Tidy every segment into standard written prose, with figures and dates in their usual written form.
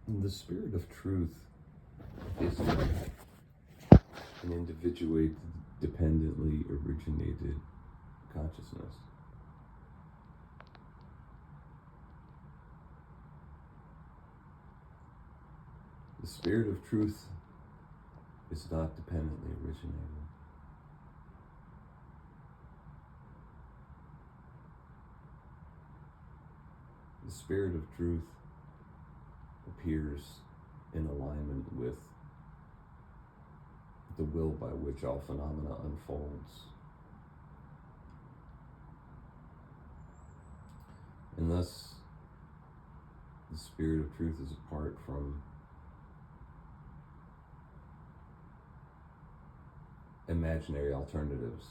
The spirit of truth is an individuated, dependently originated consciousness. The spirit of truth is not dependently originated. The spirit of truth appears in alignment with the will by which all phenomena unfolds. And thus, the spirit of truth is apart from imaginary alternatives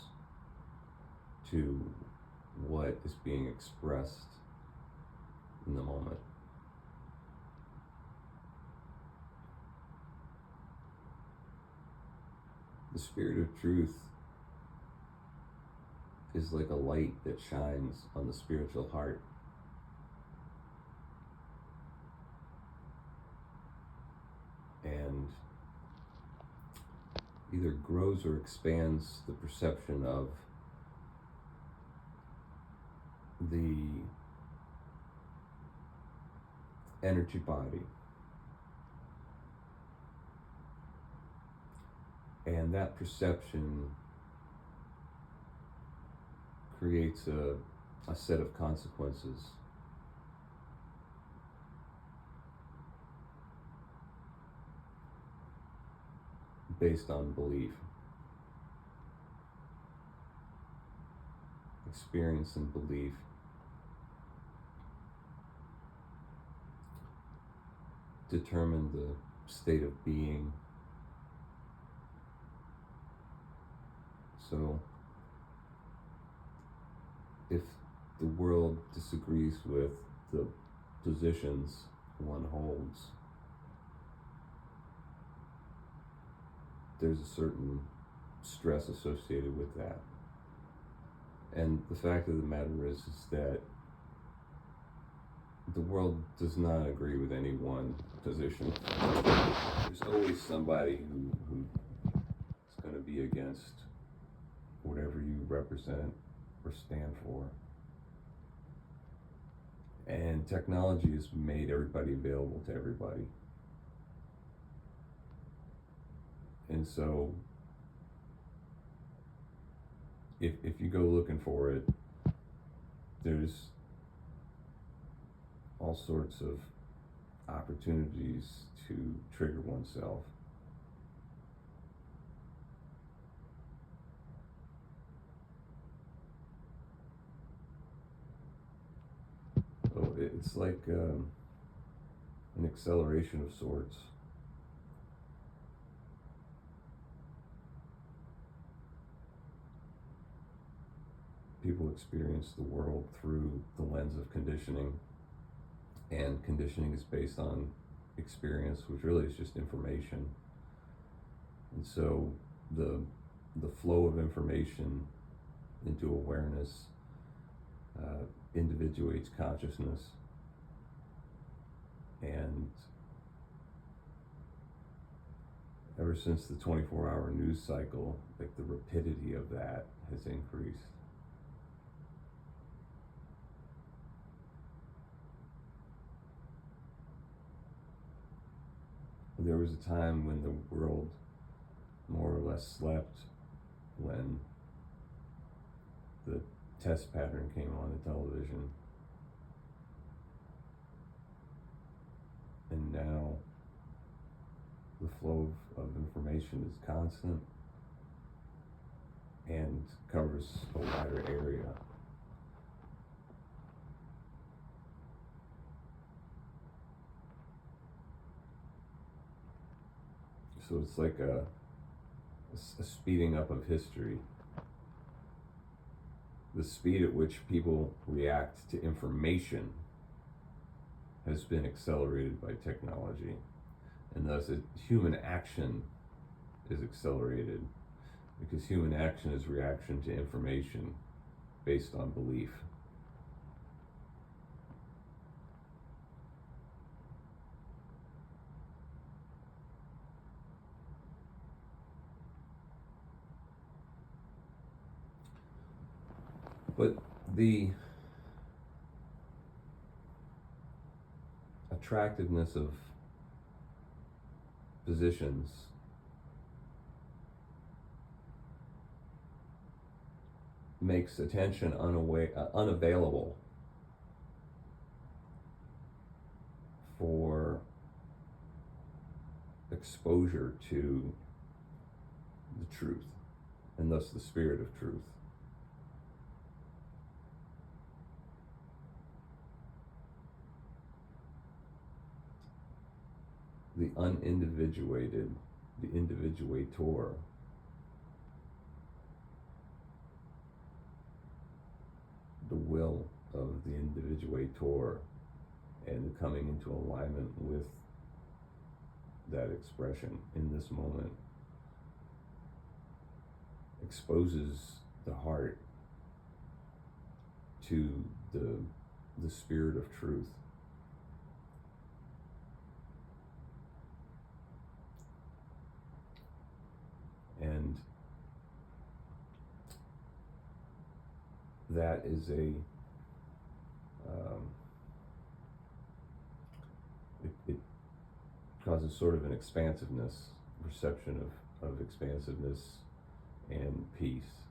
to what is being expressed in the moment. The spirit of truth is like a light that shines on the spiritual heart. And either grows or expands the perception of the energy body. And that perception creates a set of consequences. Based on belief. Experience and belief determine the state of being. So, if the world disagrees with the positions one holds, there's a certain stress associated with that. And the fact of the matter is that the world does not agree with any one position. There's always somebody who is going to be against whatever you represent or stand for. And technology has made everybody available to everybody. And so, if you go looking for it, there's all sorts of opportunities to trigger oneself. So it's like an acceleration of sorts. People experience the world through the lens of conditioning, and conditioning is based on experience, which really is just information. And so the flow of information into awareness individuates consciousness, and ever since the 24-hour news cycle, like the rapidity of that has increased. There was a time when the world more or less slept when the test pattern came on the television. And now the flow of information is constant and covers a wider area. So it's like a speeding up of history. The speed at which people react to information has been accelerated by technology, and thus human action is accelerated because human action is reaction to information based on belief. But the attractiveness of positions makes attention unavailable for exposure to the truth, and thus the spirit of truth. The unindividuated, the individuator, the will of the individuator and the coming into alignment with that expression in this moment exposes the heart to the spirit of truth. And that is it causes sort of an expansiveness, perception of expansiveness and peace.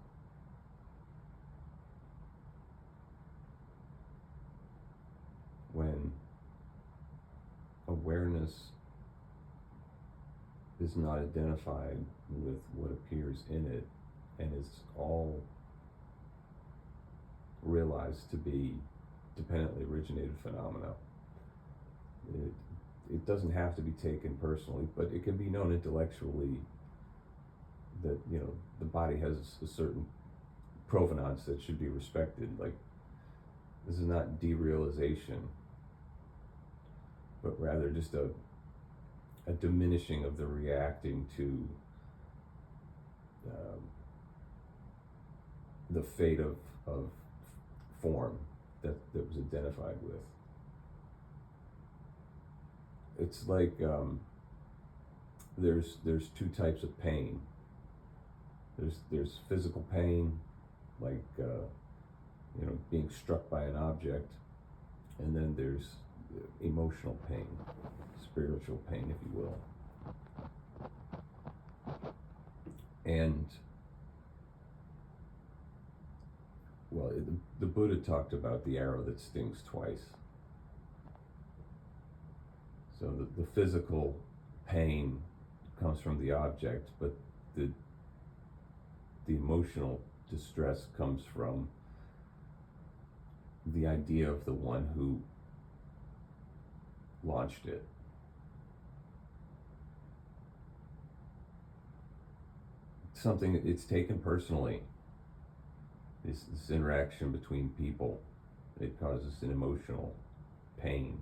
When awareness is not identified with what appears in it and is all realized to be dependently originated phenomena. It doesn't have to be taken personally, but it can be known intellectually that, the body has a certain provenance that should be respected. Like, this is not derealization, but rather just a diminishing of the reacting to the fate of form that was identified with. It's like there's two types of pain. There's physical pain, like being struck by an object, and then there's emotional pain, spiritual pain, if you will. And the Buddha talked about the arrow that stings twice. So the physical pain comes from the object, but the emotional distress comes from the idea of the one who launched it. Something it's taken personally. This interaction between people, it causes an emotional pain.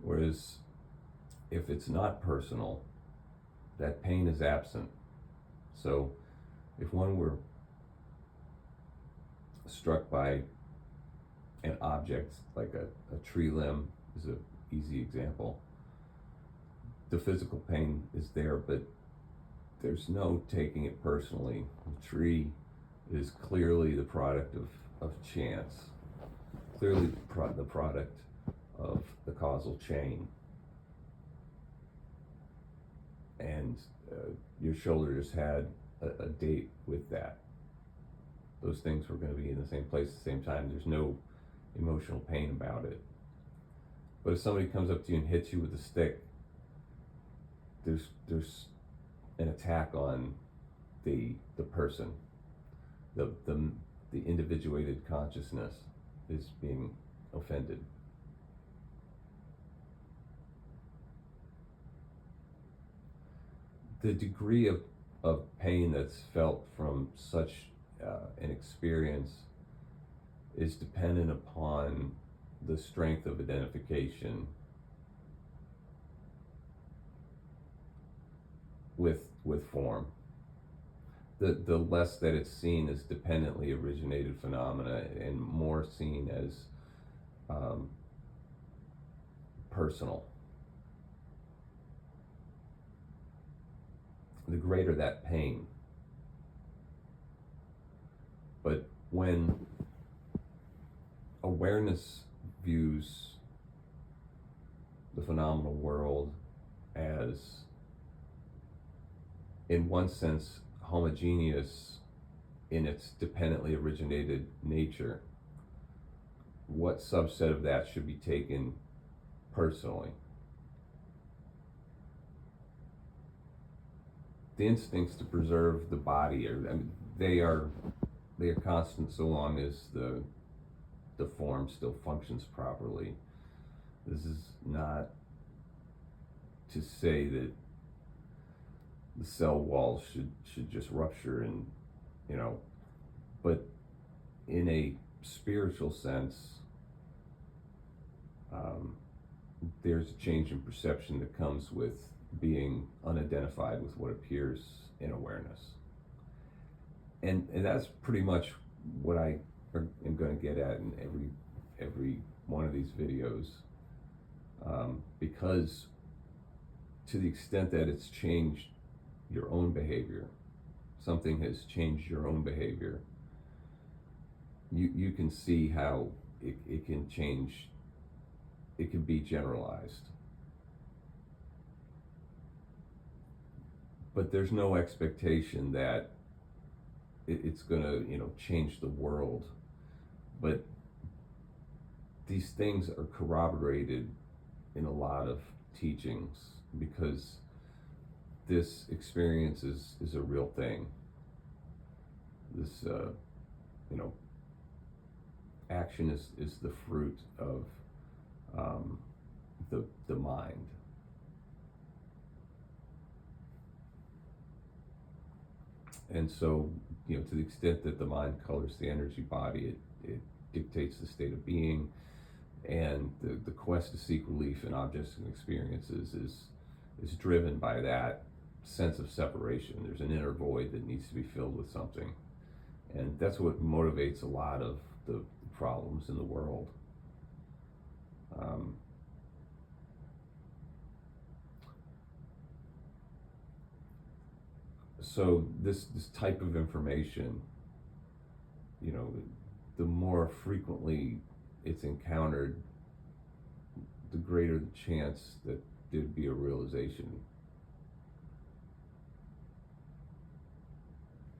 Whereas if it's not personal, that pain is absent. So if one were struck by an object, like a tree limb is an easy example, the physical pain is there, but there's no taking it personally. The tree is clearly the product of chance, clearly the product of the causal chain. And your shoulder just had a date with that. Those things were going to be in the same place at the same time. There's no emotional pain about it. But if somebody comes up to you and hits you with a stick, there's an attack on the person. The individuated consciousness is being offended. The degree of pain that's felt from such an experience is dependent upon the strength of identification with form. The less that it's seen as dependently originated phenomena and more seen as personal, the greater that pain. But when awareness views the phenomenal world as, in one sense, homogeneous in its dependently originated nature, what subset of that should be taken personally? The instincts to preserve the body are, I mean, they are constant so long as the form still functions properly. This is not to say that the cell walls should just rupture and, but in a spiritual sense, there's a change in perception that comes with being unidentified with what appears in awareness. And that's pretty much what I am going to get at in every one of these videos, because to the extent that it's changed your own behavior, something has changed your own behavior, you can see how it can change, it can be generalized. But there's no expectation that it's going to, change the world. But these things are corroborated in a lot of teachings, because this experience is a real thing. This, action is the fruit of the mind. And so, to the extent that the mind colors the energy body, it dictates the state of being, and the quest to seek relief in objects and experiences is driven by that sense of separation. There's an inner void that needs to be filled with something, and that's what motivates a lot of the problems in the world. So this type of information, the more frequently it's encountered, the greater the chance that there'd be a realization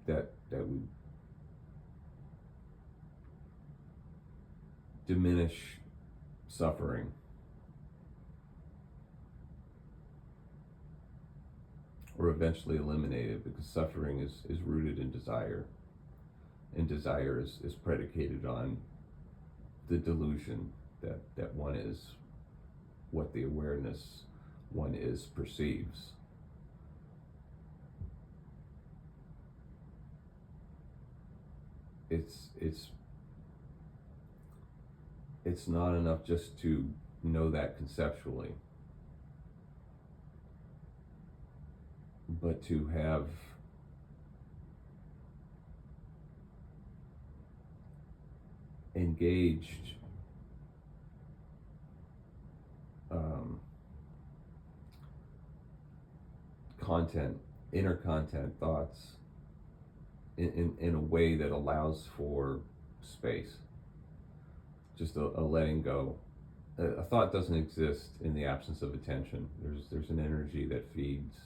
that would diminish suffering. Or eventually eliminate it, because suffering is rooted in desire. And desire is predicated on the delusion that one is what the awareness one is perceives. It's not enough just to know that conceptually, but to have engaged inner content, thoughts, in a way that allows for space, just a letting go. A thought doesn't exist in the absence of attention. There's an energy that feeds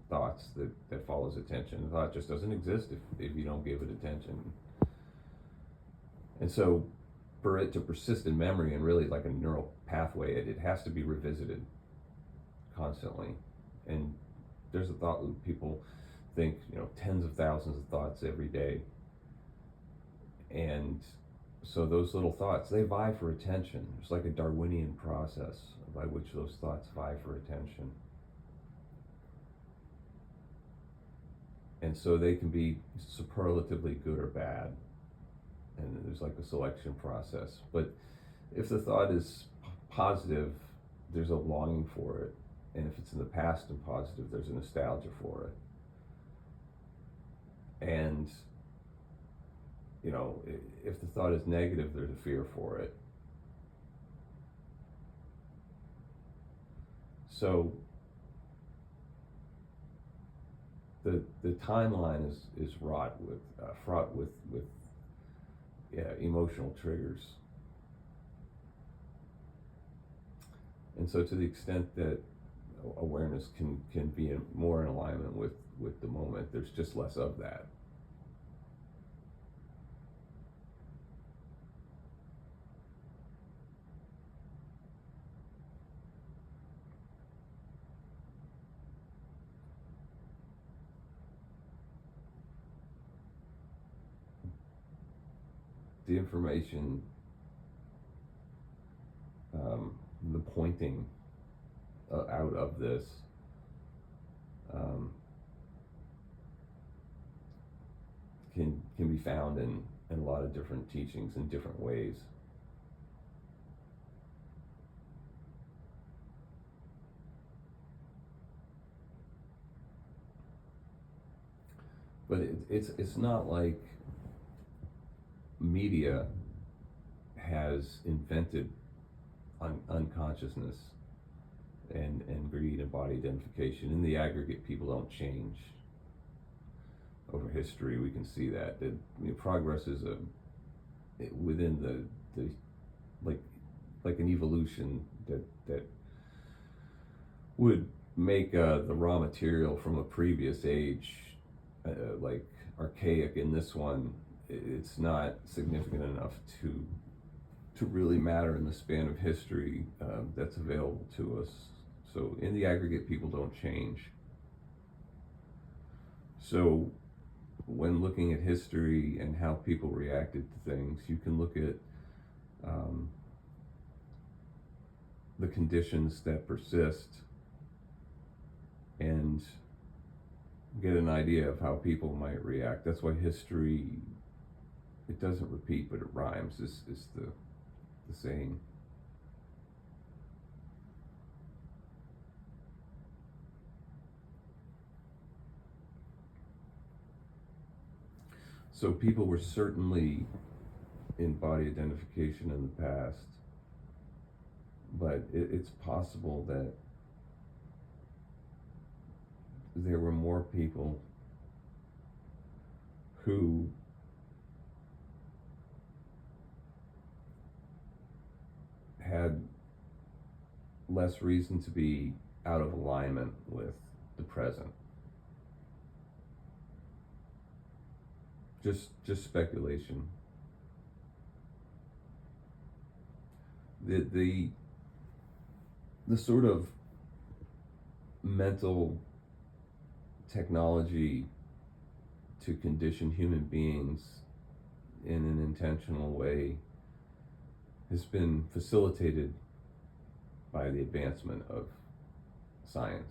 thoughts that follows attention. A thought just doesn't exist if you don't give it attention. And so for it to persist in memory, and really like a neural pathway, it has to be revisited constantly. And there's a thought loop. People think, tens of thousands of thoughts every day. And so those little thoughts, they vie for attention. It's like a Darwinian process by which those thoughts vie for attention. And so they can be superlatively good or bad. And there's like a selection process. But if the thought is positive, there's a longing for it. And if it's in the past and positive, there's a nostalgia for it. And, if the thought is negative, there's a fear for it. So the timeline is fraught with emotional triggers. And so to the extent that awareness can be more in alignment with the moment, there's just less of that. The information, the pointing out of this can be found in a lot of different teachings in different ways. But it's not like media has invented unconsciousness and greed and body identification. In the aggregate, people don't change over history. We can see that progress is within the like an evolution that would make the raw material from a previous age like archaic. In this one, it's not significant enough to really matter in the span of history that's available to us. So in the aggregate, people don't change. So when looking at history and how people reacted to things, you can look at the conditions that persist and get an idea of how people might react. That's why history, it doesn't repeat, but it rhymes, is the saying. So people were certainly in body identification in the past, but it's possible that there were more people who had less reason to be out of alignment with the present. Just speculation. The sort of mental technology to condition human beings in an intentional way has been facilitated by the advancement of science.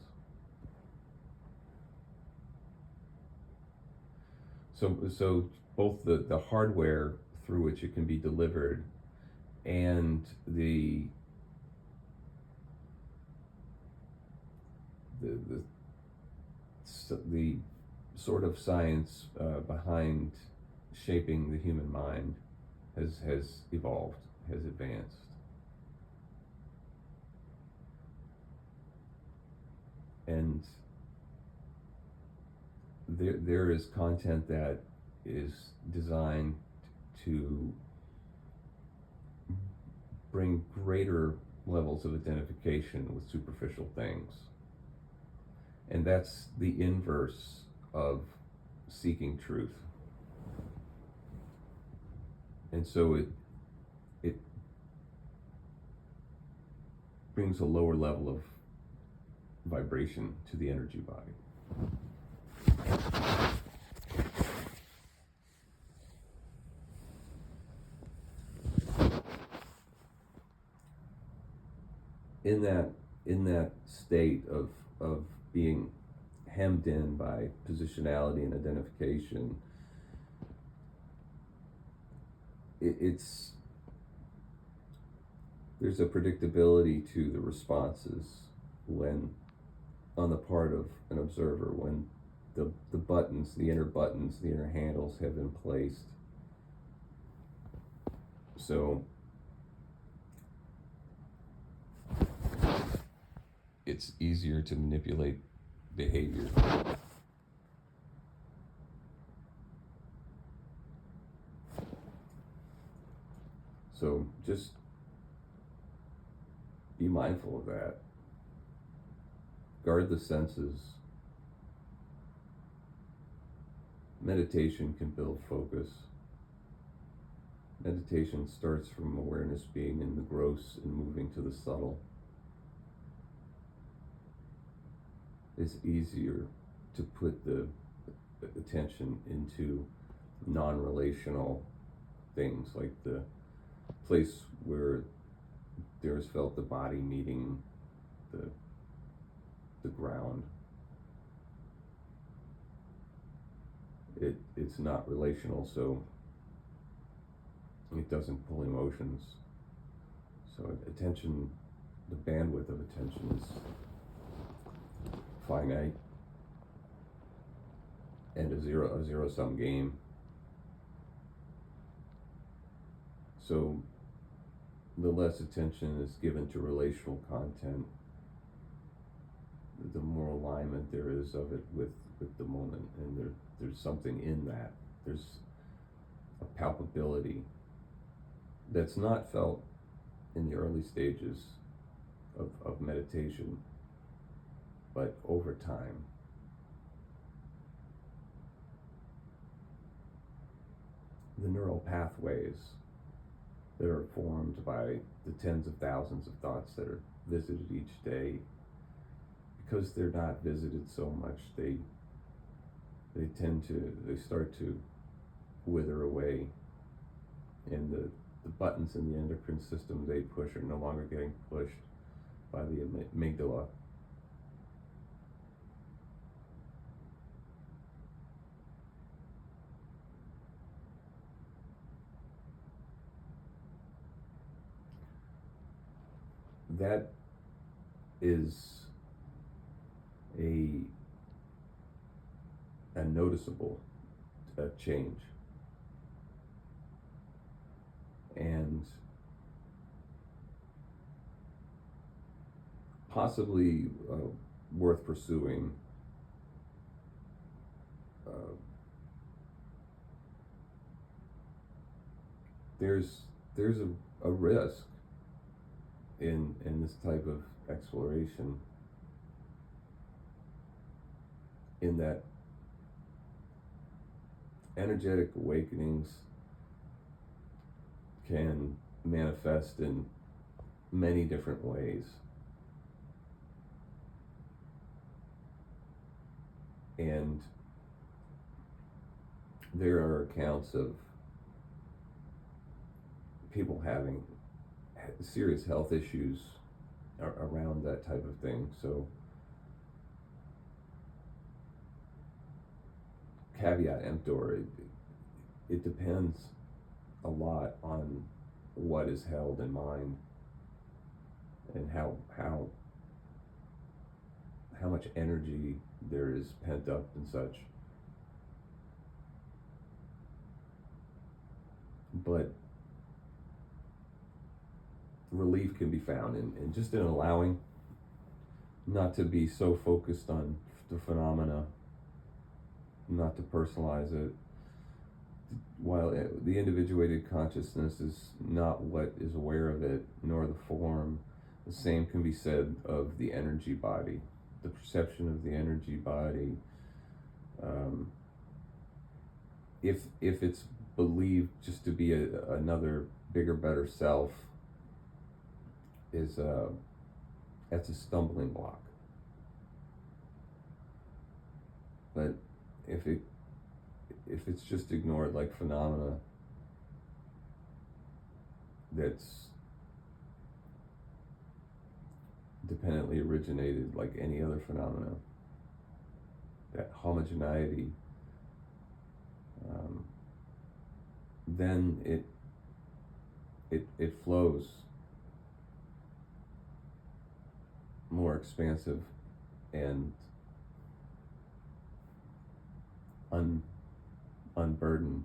So both the hardware through which it can be delivered and the sort of science behind shaping the human mind has evolved, has advanced. And there is content that is designed to bring greater levels of identification with superficial things. And that's the inverse of seeking truth. And so it brings a lower level of vibration to the energy body. In that state of being hemmed in by positionality and identification, there's a predictability to the responses when, on the part of an observer, when the buttons, the inner buttons, the inner handles have been placed. So it's easier to manipulate behavior. So just be mindful of that. Guard the senses. Meditation can build focus. Meditation starts from awareness being in the gross and moving to the subtle. It's easier to put the attention into non-relational things, like the place where there is felt the body meeting the ground. It's not relational, so it doesn't pull emotions. So attention, the bandwidth of attention is finite and a zero-sum game. So the less attention is given to relational content, the more alignment there is of it with the moment, and there's something in that. There's a palpability that's not felt in the early stages of meditation, but over time. The neural pathways that are formed by the tens of thousands of thoughts that are visited each day, because they're not visited so much, they start to wither away, and the buttons in the endocrine system they push are no longer getting pushed by the amygdala. That is a noticeable change, and possibly worth pursuing. There's a risk in this type of exploration, in that energetic awakenings can manifest in many different ways. And there are accounts of people having serious health issues around that type of thing. So caveat emptor, it depends a lot on what is held in mind and how much energy there is pent up and such. But relief can be found in just in allowing not to be so focused on the phenomena, not to personalize it. While the individuated consciousness is not what is aware of it, nor the form, the same can be said of the energy body, the perception of the energy body. If it's believed just to be another bigger, better self, that's a stumbling block. But if it's just ignored like phenomena that's dependently originated like any other phenomena, that homogeneity, then it flows more expansive and unburdened,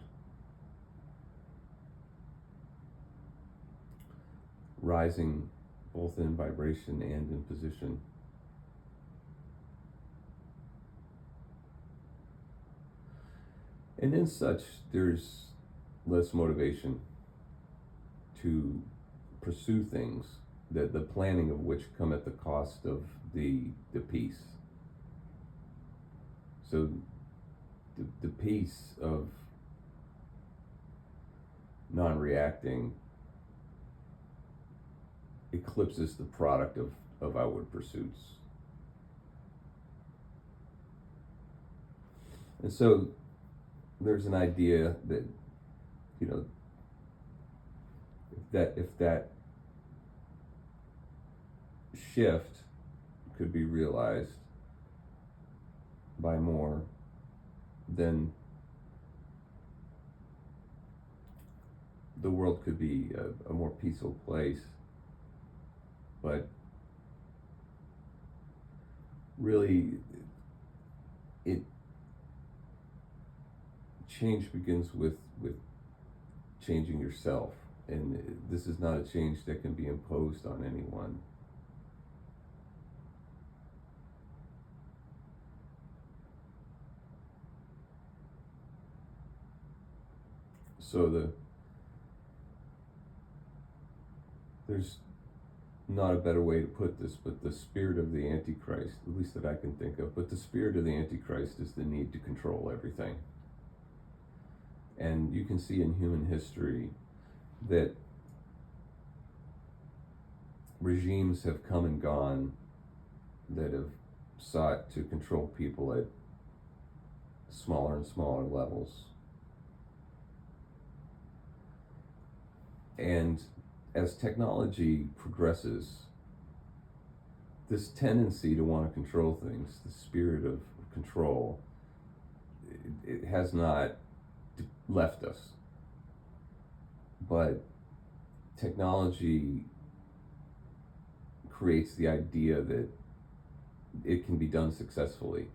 rising both in vibration and in position. And in such, there's less motivation to pursue things, the planning of which come at the cost of the peace. So the peace of non-reacting eclipses the product of outward pursuits. And so there's an idea that, you know, if that shift could be realized by more, then the world could be a more peaceful place. But really, change begins with changing yourself, and this is not a change that can be imposed on anyone. So there's not a better way to put this, but the spirit of the Antichrist, at least that I can think of, but the spirit of the Antichrist is the need to control everything. And you can see in human history that regimes have come and gone that have sought to control people at smaller and smaller levels. And as technology progresses, this tendency to want to control things, the spirit of control, it has not left us. But technology creates the idea that it can be done successfully.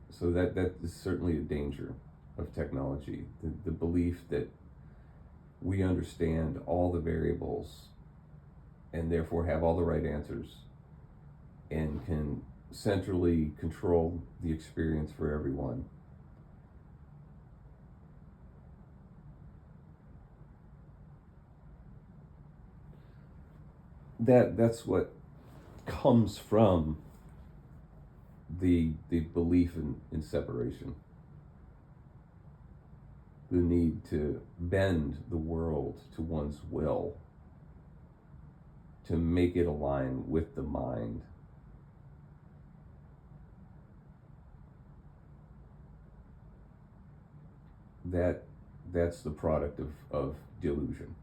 So that is certainly a danger of technology, the belief that we understand all the variables and therefore have all the right answers and can centrally control the experience for everyone. That's what comes from the belief in separation. The need to bend the world to one's will, to make it align with the mind. That's the product of delusion.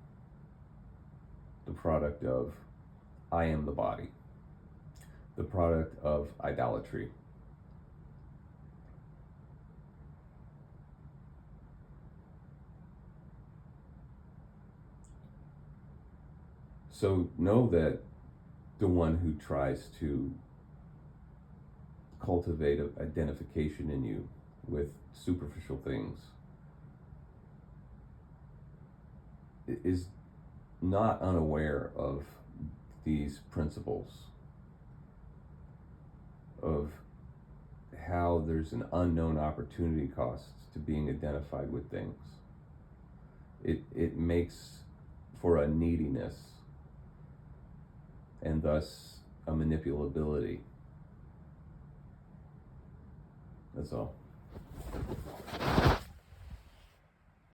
The product of I am the body. The product of idolatry. So know that the one who tries to cultivate an identification in you with superficial things is not unaware of these principles, of how there's an unknown opportunity cost to being identified with things. It makes for a neediness and thus a manipulability. That's all.